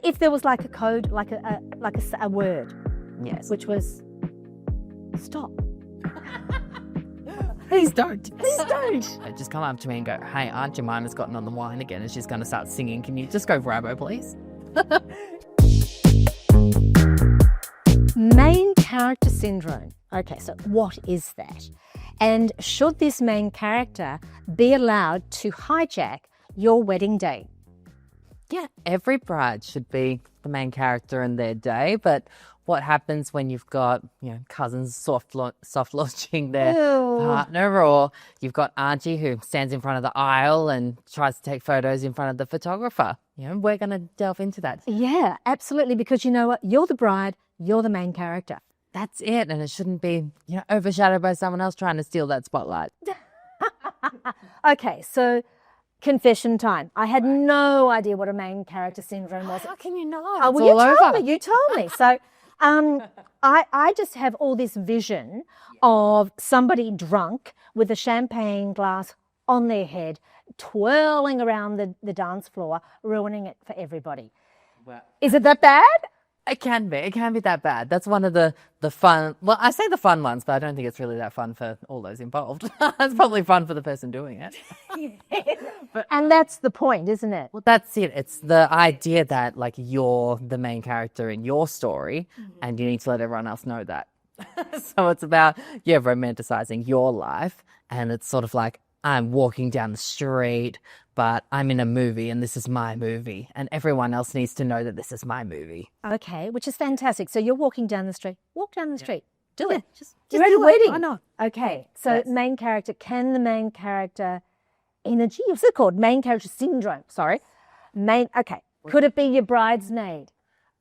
if there was like a code, like a word, Yes. which was stop. Please don't. Please don't. Just come up to me and go, hey, Aunt Jemima's gotten on the wine again and she's going to start singing. Can you just go Bravo, please? Main character syndrome. Okay, so what is that? And should this main character be allowed to hijack your wedding day? Yeah, every bride should be the main character in their day, but what happens when you've got, cousins soft launching their partner, or you've got auntie who stands in front of the aisle and tries to take photos in front of the photographer? We're going to delve into that. Yeah, absolutely, because you know what? You're the bride, you're the main character. That's it, and it shouldn't be overshadowed by someone else trying to steal that spotlight. Okay, so confession time. I had no idea what a main character syndrome was. How can you know? Oh, well, you told me. So I just have all this vision of somebody drunk with a champagne glass on their head, twirling around the dance floor, ruining it for everybody. Well, is it that bad? It can be. It can be that bad. That's one of the fun... Well, I say the fun ones, but I don't think it's really that fun for all those involved. It's probably fun for the person doing it. And that's the point, isn't it? Well, that's it. It's the idea that, you're the main character in your story, and you need to let everyone else know that. So it's about, romanticizing your life, and it's sort of like, I'm walking down the street, but I'm in a movie and this is my movie and everyone else needs to know that this is my movie. Okay, which is fantastic. So you're walking down the street. Walk down the street. Do it. Just you're at a wedding. Why not? Okay, so main character, can the main character energy, what's it called? Main character syndrome, sorry. Okay, could it be your bridesmaid?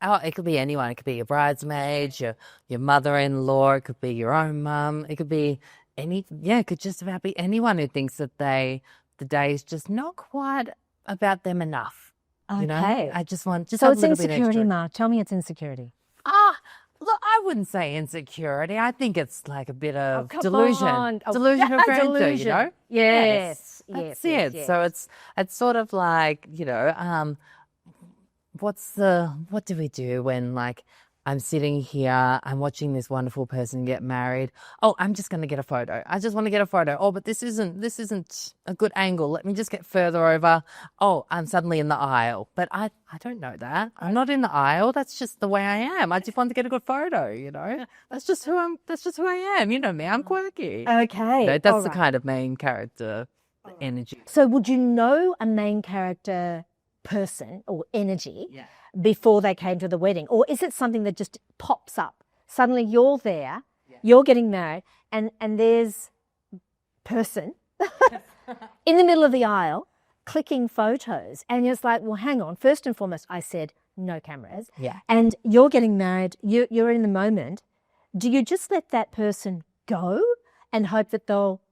Oh, it could be anyone. It could be your bridesmaid, your mother-in-law. It could be your own mum. It could be it could just about be anyone who thinks that the day is just not quite about them enough. Okay. I just want so it's insecurity, Ma. Tell me it's insecurity. Look, I wouldn't say insecurity. I think it's like a bit of delusion. Delusion of grandeur, Yes. That's it. Yes. So it's sort of like, what do we do when I'm sitting here, I'm watching this wonderful person get married. Oh, I'm just going to get a photo. I just want to get a photo. Oh, but this isn't a good angle. Let me just get further over. Oh, I'm suddenly in the aisle. But I don't know that. I'm not in the aisle. That's just the way I am. I just want to get a good photo, That's just who I am. You know me. I'm quirky. Okay. That's the kind of main character energy. So would you know a main character person or energy before they came to the wedding? Or is it something that just pops up? Suddenly you're there, you're getting married, and there's person in the middle of the aisle clicking photos. And you're just like, well, hang on. First and foremost, I said no cameras. Yeah. And you're getting married, you're in the moment. Do you just let that person go and hope that they'll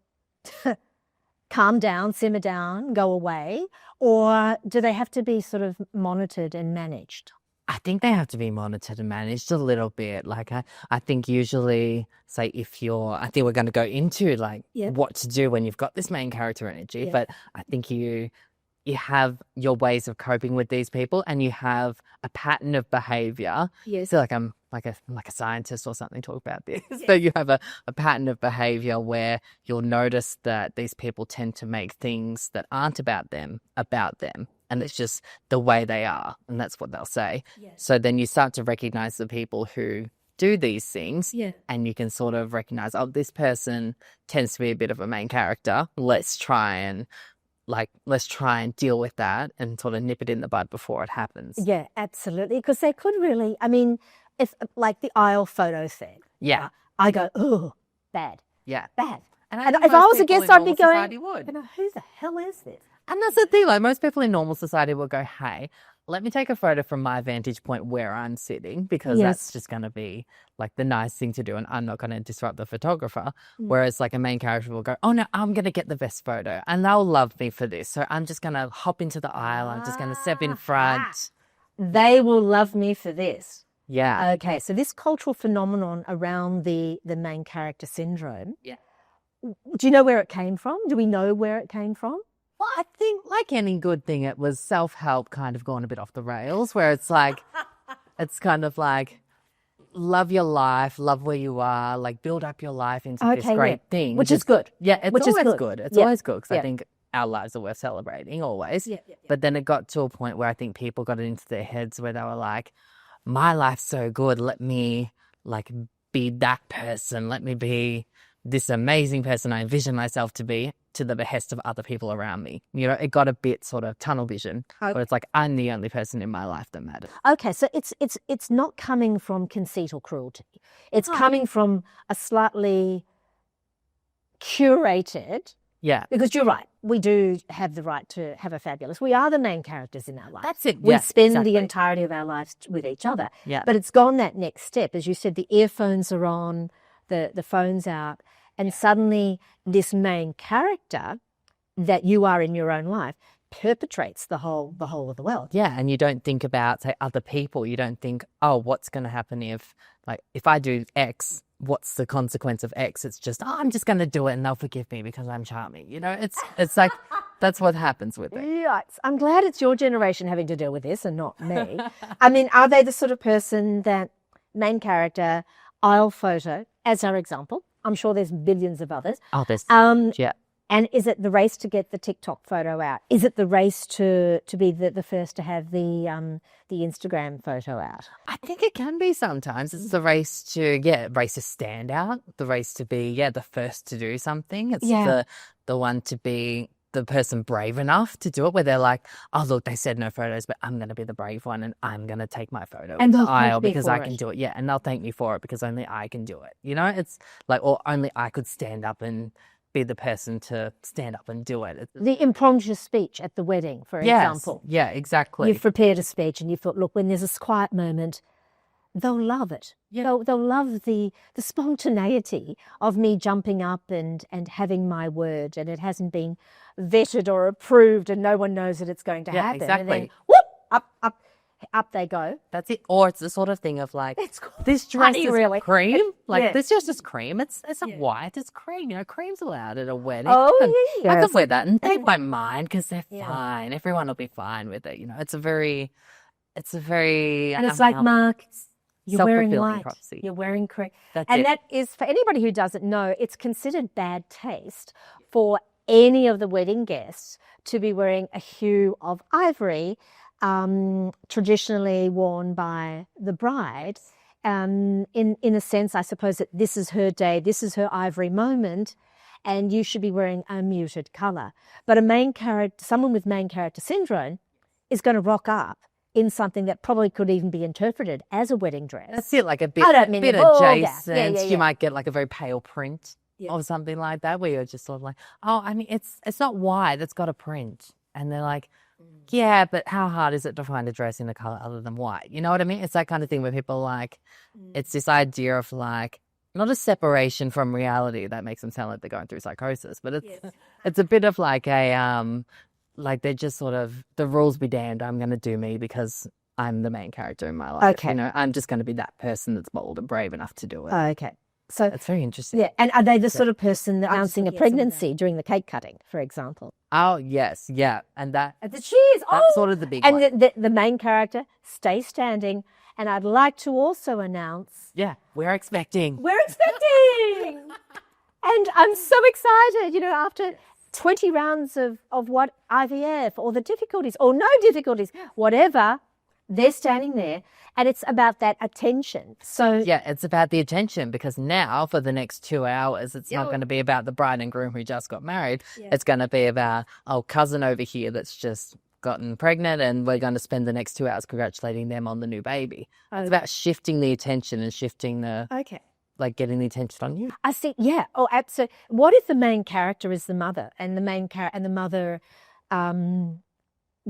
calm down, simmer down, go away? Or do they have to be sort of monitored and managed? I think they have to be monitored and managed a little bit. I think usually, say I think we're going to go into what to do when you've got this main character energy, but I think you have your ways of coping with these people and you have a pattern of behavior. Yes. So I'm like a scientist or something talk about this. So you have a pattern of behavior where you'll notice that these people tend to make things that aren't about them. And it's just the way they are. And that's what they'll say. Yes. So then you start to recognize the people who do these things and you can sort of recognize, oh, this person tends to be a bit of a main character. Let's try and deal with that and sort of nip it in the bud before it happens. Yeah, absolutely. Because they could really, if like the aisle photo thing. Yeah. I go, oh, bad. Yeah. Bad. And if I was a guest, I'd be going, who the hell is this? And that's the thing, most people in normal society will go, hey, let me take a photo from my vantage point where I'm sitting because that's just going to be the nice thing to do and I'm not going to disrupt the photographer. Whereas a main character will go, oh no, I'm going to get the best photo and they'll love me for this. So I'm just going to hop into the aisle. I'm just going to step in front. They will love me for this. Yeah. Okay, so this cultural phenomenon around the main character syndrome. Yeah. Do you know where it came from? Do we know where it came from? Well, I think like any good thing, it was self-help kind of gone a bit off the rails, where it's like, it's kind of like, love your life, love where you are, like build up your life into this great thing. Which is good. Yeah, it's Which is always good. good. It's Yeah. always good because Yeah. I think our lives are worth celebrating always. Yeah. But then it got to a point where I think people got it into their heads where they were like, my life's so good, let me like be that person. Let me be this amazing person I envision myself to be, to the behest of other people around me. You know, it got a bit sort of tunnel vision, but it's like, I'm the only person in my life that matters. Okay, so it's not coming from conceit or cruelty. It's coming from a slightly curated. Yeah. Because you're right. We do have the right to have a fabulous. We are the main characters in our life. That's it. We Yeah, spend exactly. the entirety of our lives with each other. Yeah. But it's gone that next step. As you said, the earphones are on, the phone's out, and suddenly this main character that you are in your own life perpetrates the whole of the world. Yeah, and you don't think about, say, other people. You don't think, oh, what's going to happen if I do X, what's the consequence of X? It's just, oh, I'm just going to do it and they'll forgive me because I'm charming. You know, it's like, that's what happens with it. Yeah, I'm glad it's your generation having to deal with this and not me. I mean, are they the sort of person that main character, aisle photo, as our example? I'm sure there's billions of others. Oh, there's, yeah. And is it the race to get the TikTok photo out? Is it the race to be the first to have the Instagram photo out? I think it can be sometimes. It's the race to stand out, the race to be, the first to do something. It's the one to be the person brave enough to do it, where they're like, oh, look, they said no photos, but I'm going to be the brave one and I'm going to take my photo and they'll aisle thank me because for I it. can do it. Yeah, and they'll thank me for it because only I can do it. You know, it's like, or only I could stand up and be the person to stand up and do it. The impromptu speech at the wedding, for example. Yeah, exactly. You've prepared a speech and you thought, look, when there's a quiet moment, they'll love it. Yeah. They'll love the spontaneity of me jumping up and having my word, and it hasn't been vetted or approved and no one knows that it's going to happen. Exactly. And then, whoop, up they go. That's it. Or it's the sort of thing of like, It's this dress funny, is really. cream. Like, Yeah. this dress is cream. It's not white. It's cream. You know, cream's allowed at a wedding. Oh, And I yes. can wear that and they won't mind because they're fine. Everyone will be fine with it. You know, it's a very, and it's like, Mark, you're wearing self-fulfilling white. prophecy. You're wearing cream. That's And it. that is, for anybody who doesn't know, it's considered bad taste for any of the wedding guests to be wearing a hue of ivory, traditionally worn by the bride. In a sense, I suppose that this is her day, this is her ivory moment, and you should be wearing a muted colour. But someone with main character syndrome is going to rock up in something that probably could even be interpreted as a wedding dress. That's it, like a bit, I don't mean bit vulgar. adjacent. Yeah. You might get like a very pale print or something like that, where you're just sort of like, oh, I mean, it's not white, it's got a print. And they're like, yeah, but how hard is it to find a dress in a colour other than white? You know what I mean? It's that kind of thing where people like, it's this idea of like, not a separation from reality that makes them sound like they're going through psychosis, but it's a bit of like like they're just sort of, the rules be damned, I'm going to do me because I'm the main character in my life. Okay. You know, I'm just going to be that person that's bold and brave enough to do it. Okay. So That's very interesting. yeah, and are they the sort of person announcing a pregnancy during the cake cutting, for example? Oh, yes, yeah. And that, Cheers! that's sort of the big one. And the main character stays standing. And I'd like to also announce Yeah, we're expecting. we're expecting, and I'm so excited. You know, after 20 rounds of what IVF or the difficulties or no difficulties, whatever, they're standing there. And it's about that attention. So Yeah, it's about the attention, because now for the next 2 hours, it's not going to be about the bride and groom who just got married. It's going to be about, cousin over here that's just gotten pregnant, and we're going to spend the next 2 hours congratulating them on the new baby. It's about shifting the attention and shifting like getting the attention on you. I see. Yeah. Oh, absolutely. What if the main character is the mother, and the mother,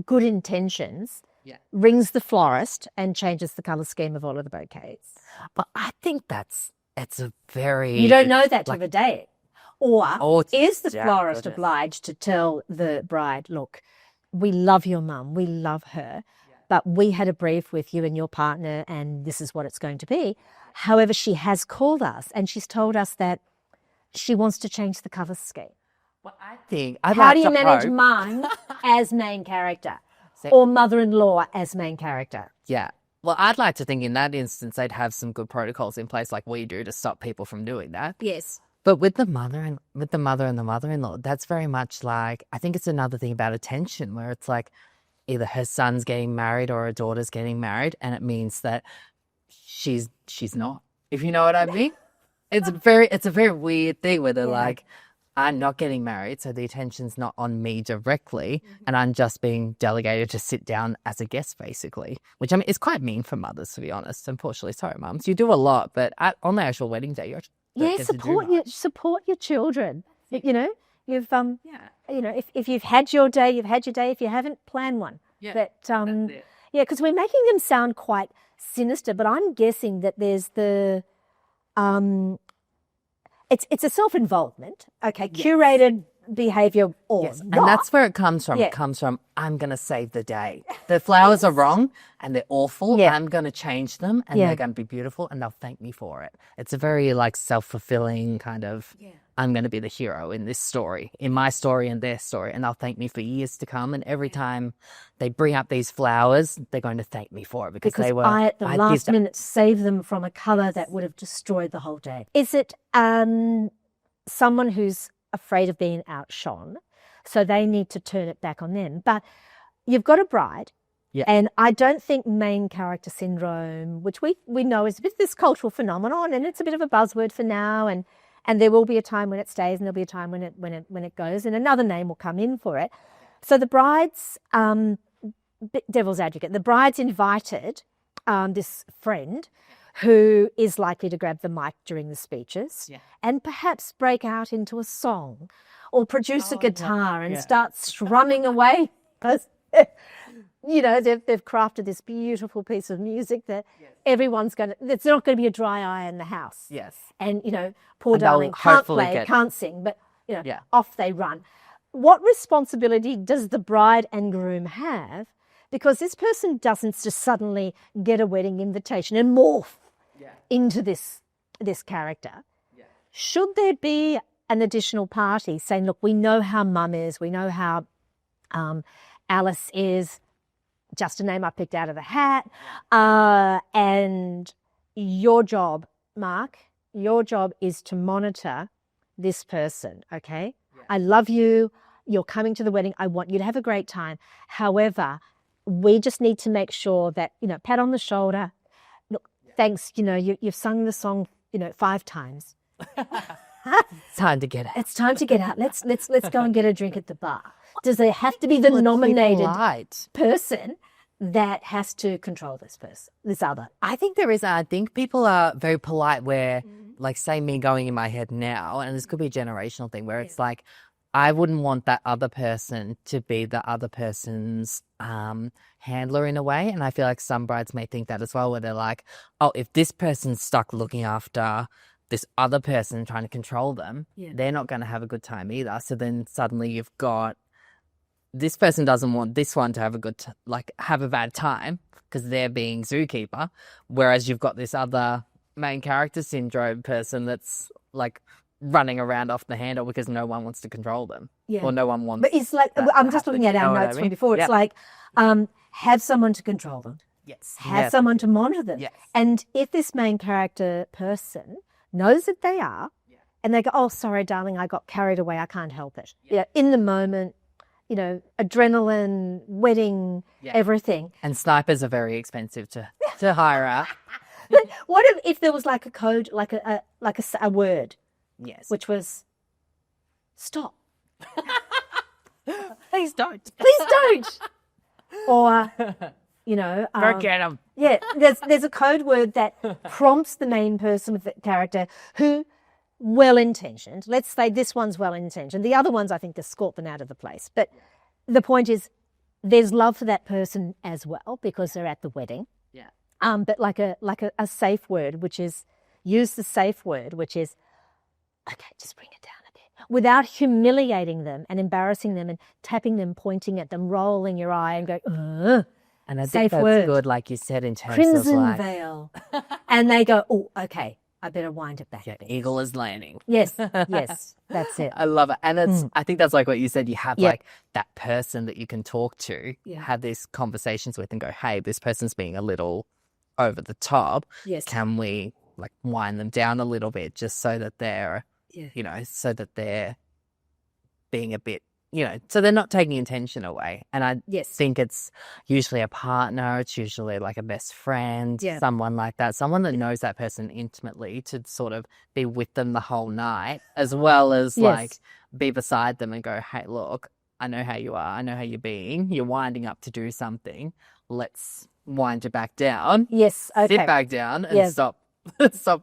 good intentions, rings the florist and changes the colour scheme of all of the bouquets? But I think it's a very... You don't know that till the day. Or it's is the just florist gorgeous. obliged to tell the bride, look, we love your mum, we love her, but we had a brief with you and your partner and this is what it's going to be. However, she has called us and she's told us that she wants to change the colour scheme. Well, I think I'd How like do you to manage hope- mum as main character So- or mother-in-law as main character? Yeah. Well, I'd like to think in that instance they'd have some good protocols in place like we do to stop people from doing that. Yes. But with the mother and the mother-in-law, that's very much like, I think it's another thing about attention where it's like either her son's getting married or her daughter's getting married, and it means that she's not. If you know what I mean? It's a very weird thing where they're like, I'm not getting married, so the attention's not on me directly, and I'm just being delegated to sit down as a guest, basically. Which, I mean, is quite mean for mothers, to be honest. Unfortunately, sorry, mums. You do a lot, but on the actual wedding day, you're support your children. You know, you've you know, if you've had your day, you've had your day. If you haven't, plan one. Yeah, But that's it. yeah, because we're making them sound quite sinister, but I'm guessing that there's the it's a self-involvement, okay, curated behavior or Yes, not. and that's where it comes from. Yeah. It comes from, I'm going to save the day. The flowers are wrong and they're awful. Yeah. I'm going to change them and Yeah. they're going to be beautiful and they'll thank me for it. It's a very like self-fulfilling kind of, I'm going to be the hero in this story, in my story and their story, and they'll thank me for years to come. And every time they bring up these flowers, they're going to thank me for it because they were. I, at the I last did that. minute, saved them from a colour that would have destroyed the whole day. Is it someone who's afraid of being outshone, so they need to turn it back on them? But you've got a bride, and I don't think main character syndrome, which we know is a bit this cultural phenomenon, and it's a bit of a buzzword for now, and there will be a time when it stays, and there'll be a time when it goes, and another name will come in for it. So the bride's devil's advocate. The bride's invited this friend who is likely to grab the mic during the speeches and perhaps break out into a song or produce a guitar and start strumming away. Because, you know, they've crafted this beautiful piece of music that everyone's it's not going to be a dry eye in the house. Yes. And, you know, poor And they'll darling can't hopefully play, get- can't sing, but, you know, off they run. What responsibility does the bride and groom have? Because this person doesn't just suddenly get a wedding invitation and morph into this character. Should there be an additional party saying, look, we know how mum is, we know how Alice is, just a name I picked out of the hat, and your job, Mark, your job is to monitor this person, okay? I love you, you're coming to the wedding, I want you to have a great time. However, we just need to make sure that, you know, pat on the shoulder, look, thanks, you know, you've sung the song, you know, 5 times. It's time to get out. It's time to get out. Let's go and get a drink at the bar. Does there have to be the nominated person that has to control this person, this other? I think there is. I think people are very polite where, like, say me going in my head now, and this could be a generational thing where it's like, I wouldn't want that other person to be the other person's handler in a way. And I feel like some brides may think that as well, where they're like, oh, if this person's stuck looking after this other person trying to control them, they're not going to have a good time either. So then suddenly you've got this person doesn't want this one to have a have a bad time because they're being zookeeper, whereas you've got this other main character syndrome person that's like running around off the handle because no one wants to control them. Or no one wants. But it's like, I'm just looking at our notes from before. It's like, have someone to control them. Yes. Have someone to monitor them. Yes. And if this main character person knows that they are, and they go, oh, sorry, darling, I got carried away, I can't help it. Yeah. In the moment, you know, adrenaline, wedding, everything. And snipers are very expensive to hire out. But what if there was like a code, like a word? Yes. Which was stop. Please don't. Please don't. Or, you know. Forget them. Yeah, there's a code word that prompts the main person with the character who, well-intentioned, let's say this one's well-intentioned. The other ones, I think, escort them out of the place. But the point is there's love for that person as well because they're at the wedding. Yeah. But like a safe word, which is, use the safe word, which is, okay, just bring it down a bit, without humiliating them and embarrassing them and tapping them, pointing at them, rolling your eye and going, ugh. And I Safe think that's word. good, like you said, in terms Crimson of like, veil. And they go, oh, okay, I better wind it back a bit. Eagle is landing. Yes, yes, that's it. I love it. And it's, I think that's like what you said, you have Yeah. like that person that you can talk to, Yeah. have these conversations with and go, hey, this person's being a little over the top. Yes. Can we like wind them down a little bit just so that they're, Yeah. you know, so that they're being a bit, you know, so they're not taking attention away. And I Yes. think it's usually a partner, it's usually like a best friend, Yeah. someone like that, someone that knows that person intimately to sort of be with them the whole night, as well as Yes. like be beside them and go, hey, look, I know how you are. I know how you're being. You're winding up to do something. Let's wind you back down. Yes. Okay. Sit back down and Yeah. stop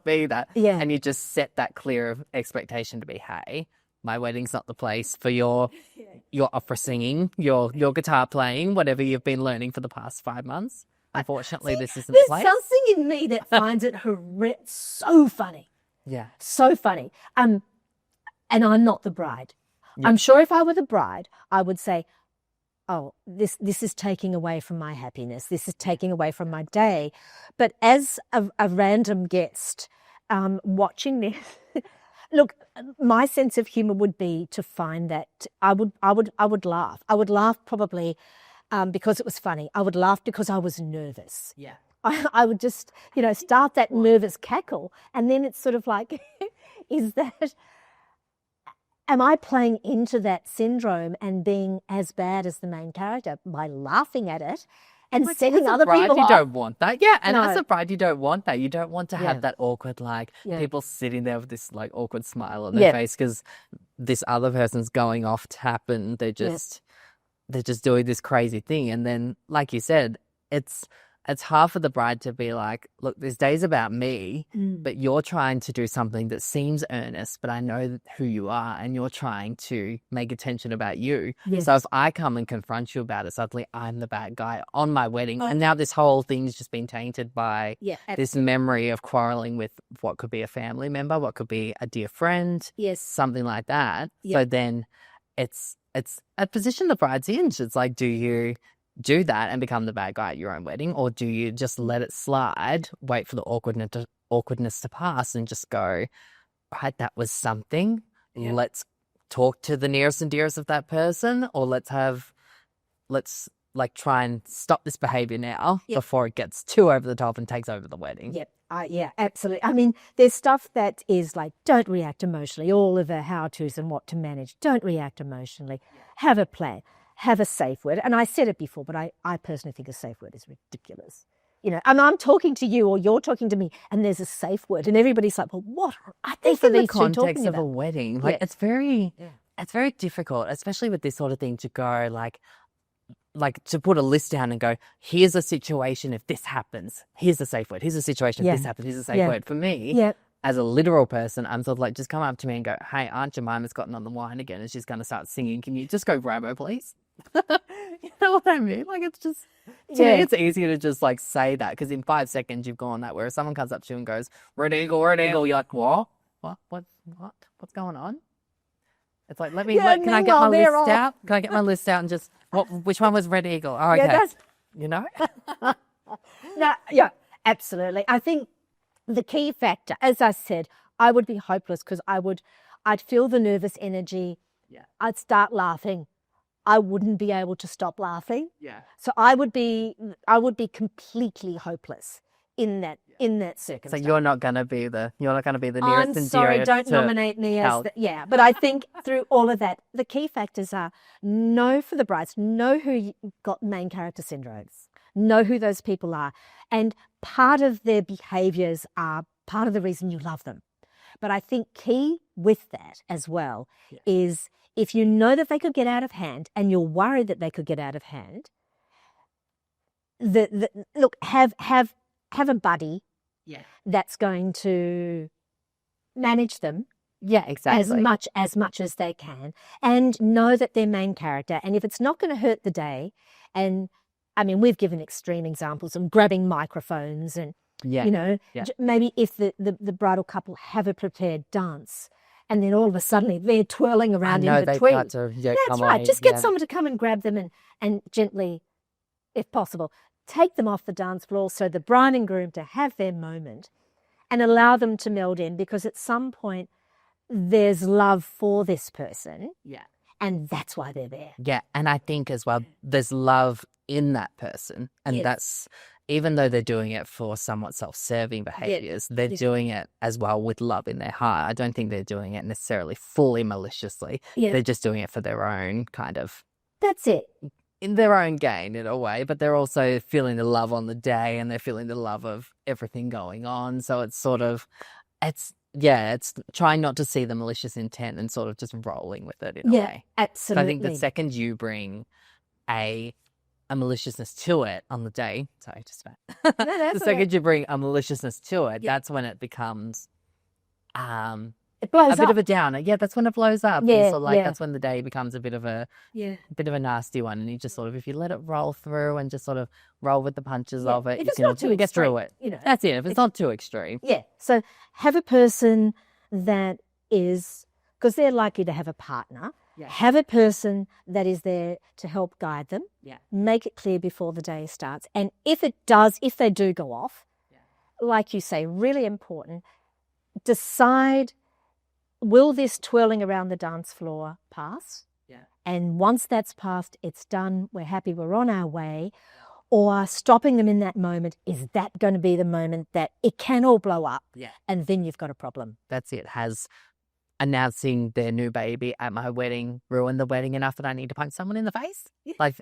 being that. Yeah. And you just set that clear expectation to be, hey, my wedding's not the place for your opera singing, your guitar playing, whatever you've been learning for the past 5 months. Unfortunately, this isn't the There's place. something in me that finds it so funny. Yeah. So funny. And I'm not the bride. Yeah. I'm sure if I were the bride, I would say, oh, this is taking away from my happiness. This is taking away from my day. But as a random guest watching this, look, my sense of humor would be to find that I would laugh. I would laugh probably because it was funny. I would laugh because I was nervous. Yeah. I would just, start that nervous cackle. And then it's sort of like, am I playing into that syndrome and being as bad as the main character by laughing at it and setting other people you off? don't want that. Yeah, and No. as a bride, you don't want that. You don't want to Yeah. have that awkward, like, Yeah. people sitting there with this, like, awkward smile on their Yeah. face because this other person's going off tap and they're just doing this crazy thing. And then, like you said, it's hard for the bride to be like, look, this day's about me, but you're trying to do something that seems earnest, but I know who you are and you're trying to make attention about you. Yes. So if I come and confront you about it, suddenly I'm the bad guy on my wedding. And now this whole thing's just been tainted by this memory of quarreling with what could be a family member, what could be a dear friend, Yes. something like that. Yep. So then it's a position the bride's in. It's like, do you do that and become the bad guy at your own wedding, or do you just let it slide, wait for the awkwardness to pass and just go, right, that was something. Yeah. Let's talk to the nearest and dearest of that person, or let's like try and stop this behavior now before it gets too over the top and takes over the wedding. Yep. Yeah, absolutely. I mean, there's stuff that is like, don't react emotionally, all of the how-tos and what to manage. Don't react emotionally. Have a plan. Have a safe word. And I said it before, but I personally think a safe word is ridiculous. And I'm talking to you or you're talking to me and there's a safe word and everybody's like, well, what are they For the these two talking context of about? a wedding, like it's very difficult, especially with this sort of thing, to go like to put a list down and go, here's a situation if this happens. Here's a safe word. Here's a situation if this happens. Here's a safe word. For me, as a literal person, I'm sort of like, just come up to me and go, hey, Aunt Jemima's gotten on the wine again and she's going to start singing. Can you just go grab her, please? You know what I mean? Like, it's just, to me, it's easier to just like say that because in 5 seconds you've gone that. Whereas someone comes up to you and goes, Red Eagle, you're like, what? What's going on? It's like, can I get my list out? Can I get my list out and just, which one was Red Eagle? Oh, okay. You know? No, yeah, absolutely. I think the key factor, as I said, I would be hopeless because I'd feel the nervous energy. Yeah. I'd start laughing. I wouldn't be able to stop laughing. Yeah. So I would be completely hopeless in that circumstance. So you're not going to be the nearest I'm and sorry, dearest don't to nominate me as help. but I think through all of that, the key factors are know for the brides, know who got main character syndromes, know who those people are, and part of their behaviours are part of the reason you love them. But I think key with that as well is if you know that they could get out of hand and you're worried that they could get out of hand, look, have a buddy that's going to manage them as much as they can, and know that they're main character. And if it's not going to hurt the day, and I mean, we've given extreme examples of grabbing microphones and, maybe if the bridal couple have a prepared dance and then all of a sudden they're twirling around in between. That's right. away. Just get someone to come and grab them and gently, if possible, take them off the dance floor so the bride and groom to have their moment. and allow them to meld in, because at some point there's love for this person. Yeah. And that's why they're there. Yeah. And I think as well, there's love in that person. And that's, even though they're doing it for somewhat self-serving behaviors, they're doing it as well with love in their heart. I don't think they're doing it necessarily fully maliciously. Yeah. They're just doing it for their own kind of, That's it. in their own gain in a way, but they're also feeling the love on the day, and they're feeling the love of everything going on. So it's sort of, it's trying not to see the malicious intent and sort of just rolling with it in a way. Absolutely. So I think the second you bring a maliciousness to it on the day, sorry, just the second you bring a maliciousness to it, that's when it becomes it blows a bit of a downer. Yeah, that's when it blows up. Yeah, so that's when the day becomes a bit of a nasty one, and you just sort of, if you let it roll through and just sort of roll with the punches of it, if it's you not too get through it. You know, that's it. If it's not too extreme. Yeah. So have a person that is, because they're likely to have a partner. Yeah. Have a person that is there to help guide them. Yeah. Make it clear before the day starts. And if they do go off, like you say, really important, decide, will this twirling around the dance floor pass? Yeah. And once that's passed, it's done. We're happy. We're on our way. Or stopping them in that moment, is that going to be the moment that it can all blow up? Yeah. And then you've got a problem. That's it. Has announcing their new baby at my wedding ruined the wedding enough that I need to punch someone in the face? Like,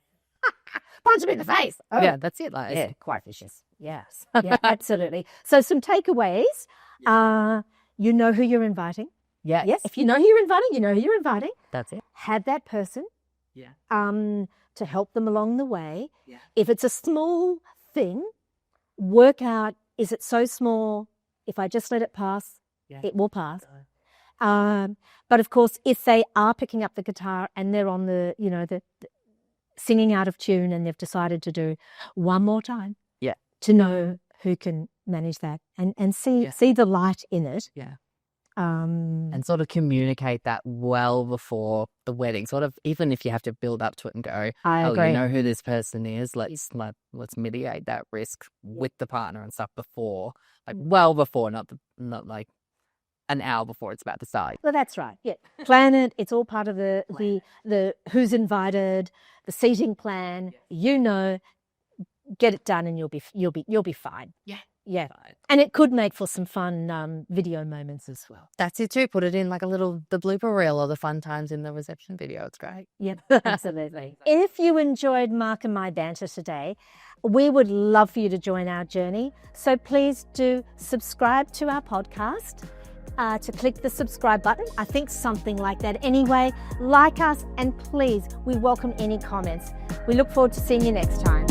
punch them in the face. Oh. Yeah, that's it. Like, yeah, quite vicious. Yes. Yeah, absolutely. So some takeaways. You know who you're inviting. Yes. If you know who you're inviting, you know who you're inviting. That's it. Have that person. Yeah. To help them along the way. Yeah. If it's a small thing, work out, is it so small, if I just let it pass, it will pass. But of course, if they are picking up the guitar and they're on the singing out of tune, and they've decided to do one more time, to know who can manage that and see the light in it. Yeah. And sort of communicate that well before the wedding. Sort of, even if you have to build up to it and go, I agree. You know who this person is. Let's mitigate that risk with the partner and stuff before, like well before, not like an hour before it's about to start. Well, that's right. Yeah, plan it. It's all part of the who's invited, the seating plan. Yeah. Get it done, and you'll be fine. Yeah. Yeah, and it could make for some fun video moments as well. That's it too. Put it in like the blooper reel or the fun times in the reception video. It's great. Yep, absolutely. If you enjoyed Mark and my banter today, we would love for you to join our journey. So please do subscribe to our podcast, to click the subscribe button. I think something like that. Anyway, like us, and please, we welcome any comments. We look forward to seeing you next time.